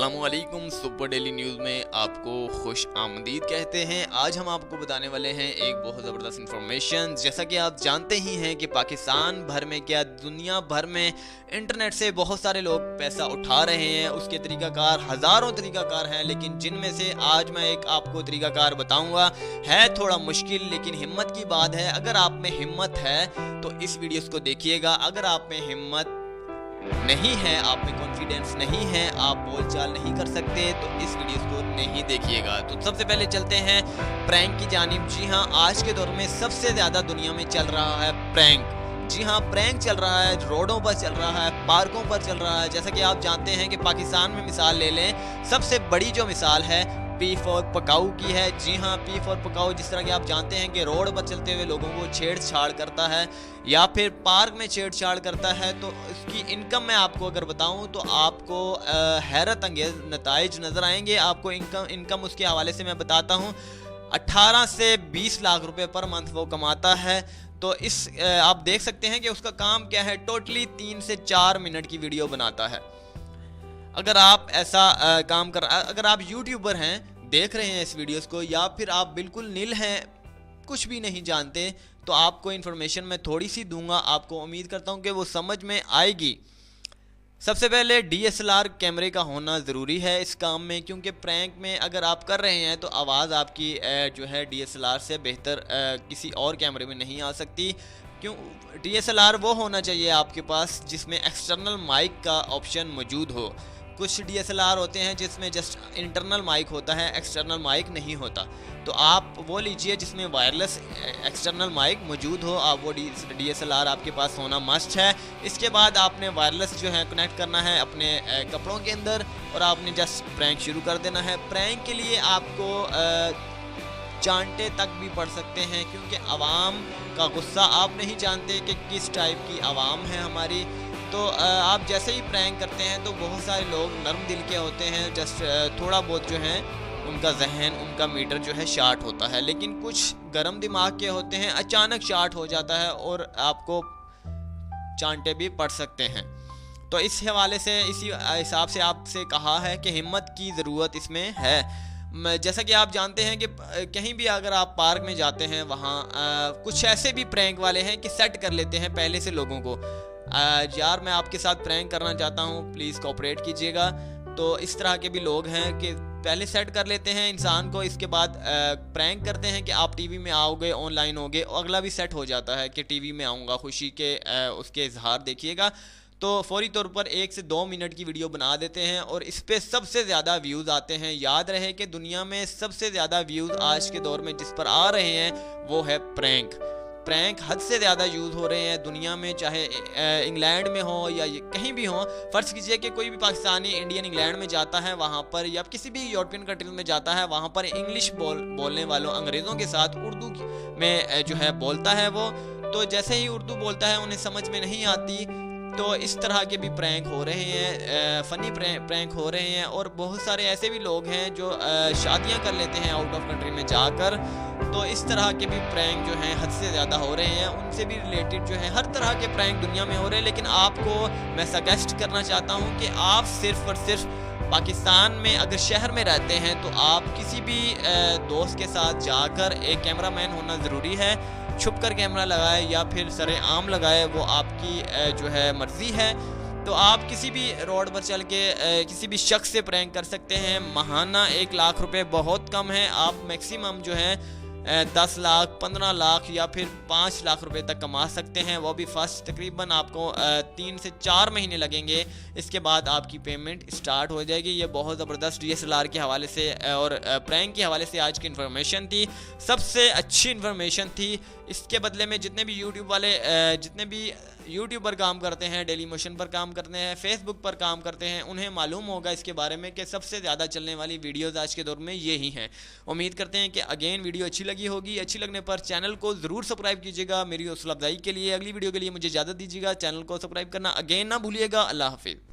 अस्सलामुअलैकुम। Super daily news में आपको खुश आमदीद कहते हैं। आज हम आपको बताने वाले हैं एक बहुत ज़बरदस्त इंफॉर्मेशन। जैसा कि आप जानते ही हैं कि पाकिस्तान भर में क्या दुनिया भर में इंटरनेट से बहुत सारे लोग पैसा उठा रहे हैं। उसके तरीक़ाकार हज़ारों तरीक़ाकार हैं, लेकिन जिनमें से आज मैं एक आपको तरीक़ाकार बताऊँगा। है थोड़ा मुश्किल, लेकिन हिम्मत की बात है। अगर आप में हिम्मत है तो इस वीडियोज़ को देखिएगा। अगर आप में हिम्मत नहीं है, आप में कॉन्फिडेंस नहीं है, आप बोलचाल नहीं कर सकते, तो इस वीडियो को नहीं देखिएगा। तो सबसे पहले चलते हैं प्रैंक की जानिब। जी हाँ, आज के दौर में सबसे ज़्यादा दुनिया में चल रहा है प्रैंक। जी हाँ, प्रैंक चल रहा है, रोडों पर चल रहा है, पार्कों पर चल रहा है। जैसा कि आप जानते हैं कि पाकिस्तान में मिसाल ले लें, सबसे बड़ी जो मिसाल है P4 पकाऊ की है। जी हाँ, P4 पकाऊ, जिस तरह कि आप जानते हैं कि रोड पर चलते हुए लोगों को छेड़छाड़ करता है या फिर पार्क में छेड़छाड़ करता है, तो इसकी इनकम मैं आपको अगर बताऊं तो आपको हैरत अंगेज नताइज नज़र आएंगे। आपको इनकम उसके हवाले से मैं बताता हूं। 18 से 20 लाख रुपए पर मंथ वो कमाता है। तो इस आप देख सकते हैं कि उसका काम क्या है। टोटली 3 से 4 मिनट की वीडियो बनाता है। अगर आप ऐसा काम कर, अगर आप यूट्यूबर हैं, देख रहे हैं इस वीडियोस को, या फिर आप बिल्कुल नील हैं, कुछ भी नहीं जानते, तो आपको इन्फॉर्मेशन मैं थोड़ी सी दूंगा। आपको उम्मीद करता हूं कि वो समझ में आएगी। सबसे पहले DSLR कैमरे का होना ज़रूरी है इस काम में, क्योंकि प्रैंक में अगर आप कर रहे हैं तो आवाज़ आपकी जो है DSLR से बेहतर किसी और कैमरे में नहीं आ सकती। क्यों? DSLR वो होना चाहिए आपके पास जिसमें एक्सटर्नल माइक का ऑप्शन मौजूद हो। कुछ DSLR होते हैं जिसमें जस्ट इंटरनल माइक होता है, एक्सटर्नल माइक नहीं होता। तो आप वो लीजिए जिसमें वायरलेस एक्सटर्नल माइक मौजूद हो। आप वो DSLR आपके पास होना मस्ट है। इसके बाद आपने वायरलेस जो है कनेक्ट करना है अपने कपड़ों के अंदर, और आपने जस्ट प्रैंक शुरू कर देना है। प्रैंक के लिए आपको चांटे तक भी पड़ सकते हैं, क्योंकि आवाम का गुस्सा आप नहीं जानते कि किस टाइप की आवाम है हमारी। तो आप जैसे ही प्रैंक करते हैं तो बहुत सारे लोग नर्म दिल के होते हैं, जस्ट थोड़ा बहुत जो है उनका जहन, उनका मीटर जो है शार्ट होता है। लेकिन कुछ गर्म दिमाग के होते हैं, अचानक शार्ट हो जाता है और आपको चांटे भी पड़ सकते हैं। तो इस हवाले से, इसी हिसाब से आपसे कहा है कि हिम्मत की ज़रूरत इसमें है। जैसा कि आप जानते हैं कि कहीं भी अगर आप पार्क में जाते हैं, वहाँ कुछ ऐसे भी प्रैंक वाले हैं कि सेट कर लेते हैं पहले से लोगों को। यार मैं आपके साथ प्रैंक करना चाहता हूँ, प्लीज़ कोऑपरेट कीजिएगा। तो इस तरह के भी लोग हैं कि पहले सेट कर लेते हैं इंसान को, इसके बाद प्रैंक करते हैं कि आप टीवी में आओगे, ऑनलाइन होगे। अगला भी सेट हो जाता है कि टीवी में आऊँगा, खुशी के उसके इजहार देखिएगा। तो फौरी तौर पर 1 से 2 मिनट की वीडियो बना देते हैं और इस पर सबसे ज़्यादा व्यूज़ आते हैं। याद रहे कि दुनिया में सबसे ज़्यादा व्यूज़ आज के दौर में जिस पर आ रहे हैं वो है प्रैंक। प्रैंक हद से ज़्यादा यूज़ हो रहे हैं दुनिया में, चाहे इंग्लैंड में हो या कहीं भी हो। फ़र्ज़ कीजिए कि कोई भी पाकिस्तानी इंडियन इंग्लैंड में जाता है, वहाँ पर या किसी भी यूरोपियन कंट्रीज में जाता है, वहाँ पर इंग्लिश बोलने वालों अंग्रेज़ों के साथ उर्दू में जो है बोलता है वो। तो जैसे ही उर्दू बोलता है उन्हें समझ में नहीं आती। तो इस तरह के भी प्रैंक हो रहे हैं, फ़नी प्रैंक हो रहे हैं। और बहुत सारे ऐसे भी लोग हैं जो शादियां कर लेते हैं आउट ऑफ कंट्री में जाकर। तो इस तरह के भी प्रैंक जो हैं हद से ज़्यादा हो रहे हैं। उनसे भी रिलेटेड जो है हर तरह के प्रैंक दुनिया में हो रहे हैं। लेकिन आपको मैं सजेस्ट करना चाहता हूँ कि आप सिर्फ़ और सिर्फ पाकिस्तान में अगर शहर में रहते हैं तो आप किसी भी दोस्त के साथ जाकर, एक कैमरामैन होना ज़रूरी है, छुप कर कैमरा लगाए या फिर सरेआम लगाए, वो आपकी जो है मर्ज़ी है। तो आप किसी भी रोड पर चल के किसी भी शख्स से प्रैंक कर सकते हैं। माहाना 1 लाख रुपए बहुत कम है। आप मैक्सिमम जो है 10 लाख, 15 लाख या फिर 5 लाख रुपए तक कमा सकते हैं। वो भी फर्स्ट तकरीबन आपको 3 से 4 महीने लगेंगे। इसके बाद आपकी पेमेंट स्टार्ट हो जाएगी। ये बहुत ज़बरदस्त DSLR के हवाले से और प्रैंक के हवाले से आज की इन्फॉर्मेशन थी, सबसे अच्छी इन्फॉर्मेशन थी। इसके बदले में जितने भी यूट्यूब वाले, जितने भी यूट्यूबर काम करते हैं, डेली मोशन पर काम करते हैं, फेसबुक पर काम करते हैं, उन्हें मालूम होगा इसके बारे में कि सबसे ज़्यादा चलने वाली वीडियोज़ आज के दौर में ये ही हैं। उम्मीद करते हैं कि अगेन वीडियो अच्छी लगी होगी। अच्छी लगने पर चैनल को ज़रूर सब्सक्राइब कीजिएगा। मेरी हौसला अफजाई के लिए अगली वीडियो के लिए मुझे इजाज़त दीजिएगा। चैनल को सब्सक्राइब करना अगेन ना भूलिएगा। अल्लाह हाफिज़।